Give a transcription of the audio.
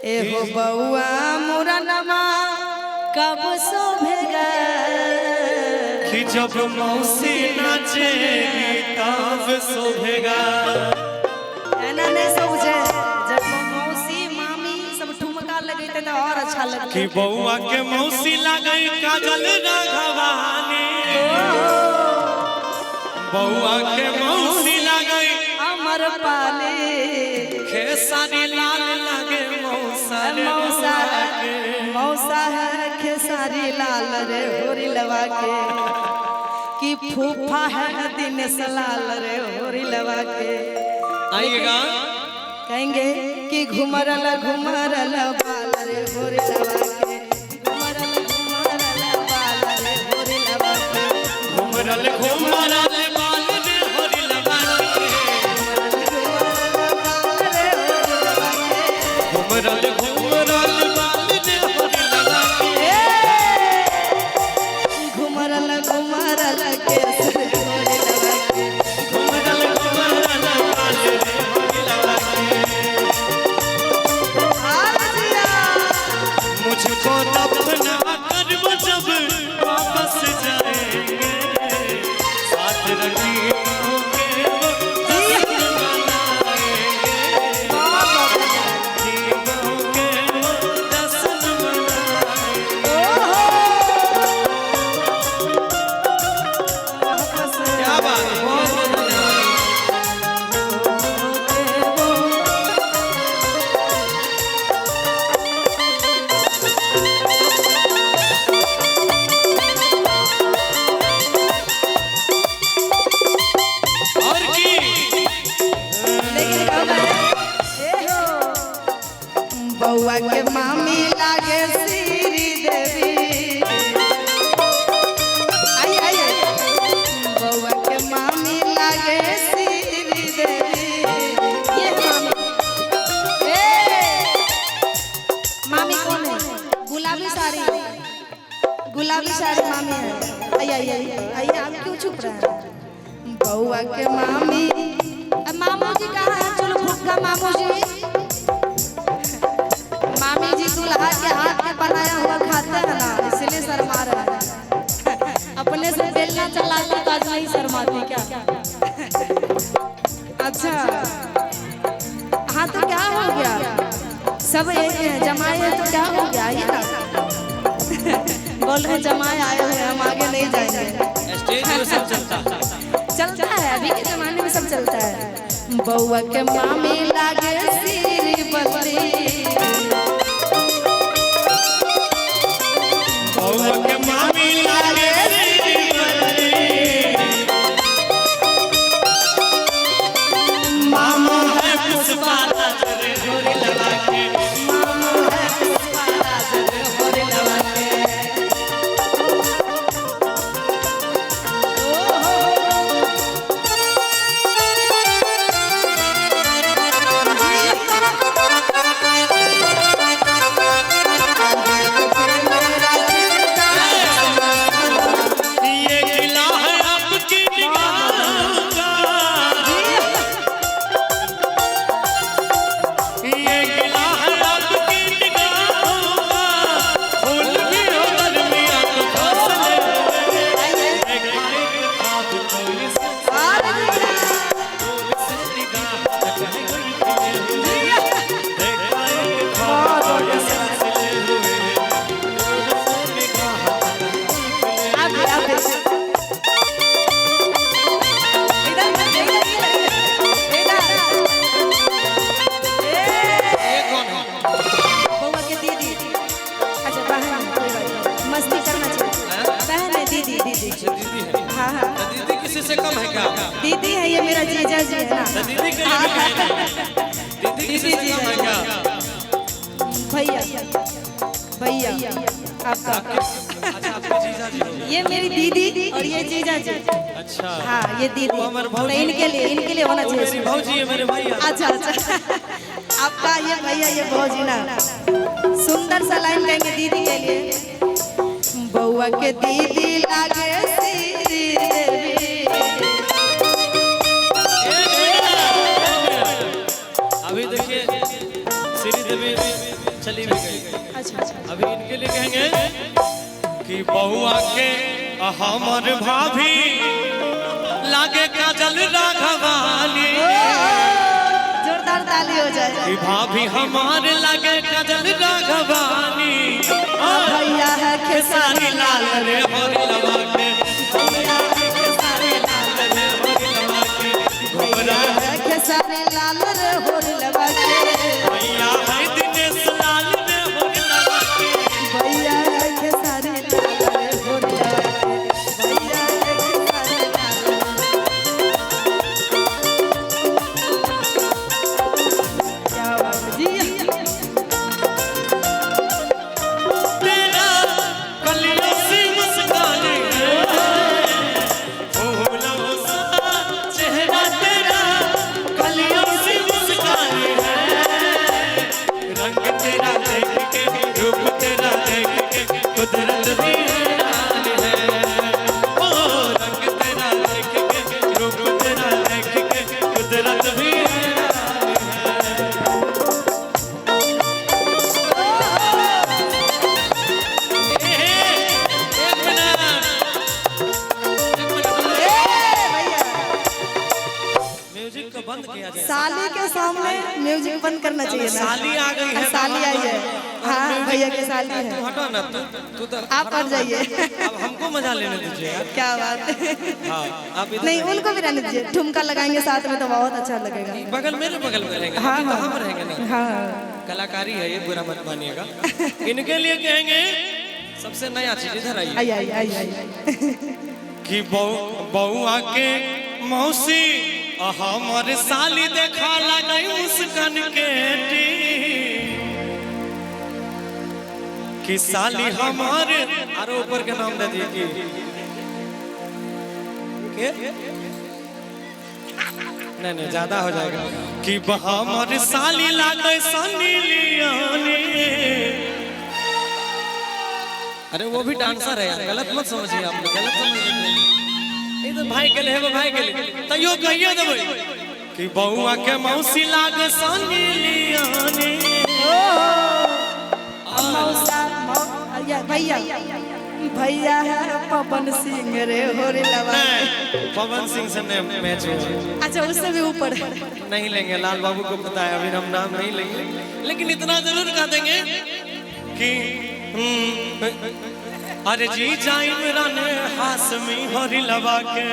एहो बउआ मुरनमा कब शोभेगा कि जब मौसी नाचेगी तब शोभेगा। एना नहीं सोचे जब मौसी मामी सब ठुमका लगेते तो और अच्छा लगता कि बउआ के मौसी लगई काजल राघवानी, बउआ के मौसी लगई अमर पाले खेसारी लाल लगे मौसा मौसा मौसा है खेसारी लाल रे होरी लवा के कि फूफा है दिनेश लाल रे होरी लवा के। आइएगा कहेंगे कि घुमरल घुमरल बाल रे होरी लवा के, घुमरल घुमरल बाल रे होरी लवा के, घुमरल घुमरल बाल रे होरी लवा के, घुमरल घुमरल बाल रे होरी लवा के, घुमरल घुमरल केस रे होरी लवा के, घुमरल घुमरल बाल रे होरी लवा के। मुझको दफना कर जब वापस जाएंगे, साथ रखियों के वो जश्न मनाएंगे, रखियों के वो जश्न मनाएंगे। क्या बात है, बहुत बहुत धन्यवाद। और की लेकिन बउआ के मामी लागे श्री देवी, आई आई आई बउआ के मामी लागे श्री देवी, ये मामी कौन है? गुलाबी साड़ी मामी है। आई आई आई आई आप क्यों चुप रहे हैं? बउआ के मामी मामू जी कहाँ है? चलो फुटका मामू जी। मामी जी दूल्हा के हाथ में बनाया हुआ खाते हैं ना, इसलिए शर्मा रहे हैं। अपने से बेलना चलाती तो आज नहीं शर्माती क्या? अच्छा हाँ तो क्या हो गया? सब एक है, जमाए हैं तो क्या हो गया? आइए ना बोल रहे जमाए आए हुए हम आगे नहीं जाएंगे। स्टेज में सब चलता है, अभी के जमाने में सब चलता है। बउआ के मामी लागे सिरी बल्ली, बउआ के मामी लागे सिरी बल्ली, मामा है पुष्पा राज रे होरी लवा के, मामू है पुष्पा राज रे होरी लवा के। ये खिला है आपकी निगाहों का, ये खिला है आपकी निगाहों का, फूल भी हो गर्मियाँ तो फासले हुए, देखाए ख्वाब कोई से दूर से निगाह टकरा गई खिले हुए, देखाए ख्वाब कोई से फासले हुए, दूर से निगाह टकरा गई खिले हुए। बउआ के दीदी, अच्छा बहन, मस्ती करना चाहिए। बहन है दीदी, दीदी दीदी है, हाँ हाँ दीदी किसी से कम है क्या? दीदी है, ये मेरा जीजा जी है ना। दीदी के लिए भी है ना? दीदी किसी से कम है क्या? भैया भैया आपका अच्छा आपके जीजा जी हो। ये मेरी दीदी और ये जीजा जी। अच्छा हाँ ये दीदी वो हमारे तो भौजी, इनके लिए होना वो मेरी चाहिए। भौजी है, मेरे भैया। अच्छा अच्छा आपका ये भैया ये भौजी ना, सुंदर सा लाइन कहेंगे दीदी के लिए। बउआ के दीदी लागे श्री देवी, अभी देखिए श्री देवी चली भी गई। अच्छा अच्छा अभी इनके लिए कहेंगे कि बहुआ के हमर भाभी लागे काजल राघवानी। जोरदार ताली हो जाए। कि भाभी हमार लागे काजल राघवानी। भैया है खेसारी लाल रे होरी लगा के भैया है खेसारी लाल रे होरी लगा के घुमरा है खेसारी लाल रे होरी लगा के भैया है दिनेश लाल रे होरी लगा के भैया है खेसारी लाल रे होरी लगा के भैया है खेसारी लाल क्या बात जी। तेरा कलियों से मुस्कान है फूलों सा चेहरा तेरा कलियों से मुस्कान है। रंग तेरा देख के रूप तेरा देख के कुदरत भी हैरान है। ओ रंग तेरा देख के रूप तेरा देख के कुदरत भी हैरान म्यूजिक को बंद किया जाए। साली के सामने म्यूजिक बंद करना चाहिए ना। साली आ गई है। साली आई है। हाँ भैया की साली है। तू हटो ना तू तो आप हट जाइए। अब हमको मजा लेने दीजिए यार। क्या बात है। हाँ आप इधर नहीं उनको भी रहने दीजिए, ठुमका लगाएंगे साथ में तो बहुत अच्छा लगेगा। बगल मेरे बगल में रहेंगे। हाँ, तो हाँ। हम रहेंगे ना। हाँ कलाकारी है ये, बुरा मत मानिएगा। इनके लिए कहेंगे सबसे नया चीज इधर आइए आई आई आई आई कि बहू आके मौसी हमारे साली देखा लगे मुस्कान के कि साली हमारे अरे ऊपर के नाम दे दिए के नहीं ज्यादा हो जाएगा कि हमारे साली लागे सनी लियोनी। अरे वो भी डांसर है यार, गलत मत समझिए आप लोग, गलत समझिए। ये तो भाई के लिए है, भाई के लिए तैयो कहिए देबै कि बउआ के मौसी लागे सनी लियोनी। भैया भैया है पवन सिंह रे होरे लगा। पवन सिंह से मैच हुआ। अच्छा उससे भी ऊपर नहीं लेंगे, लाल बाबू को पता है, अभी हम नाम नहीं लेंगे, लेकिन इतना जरूर कह देंगे कि अरे जी जाई मेरा ने हासमी होरी लगा के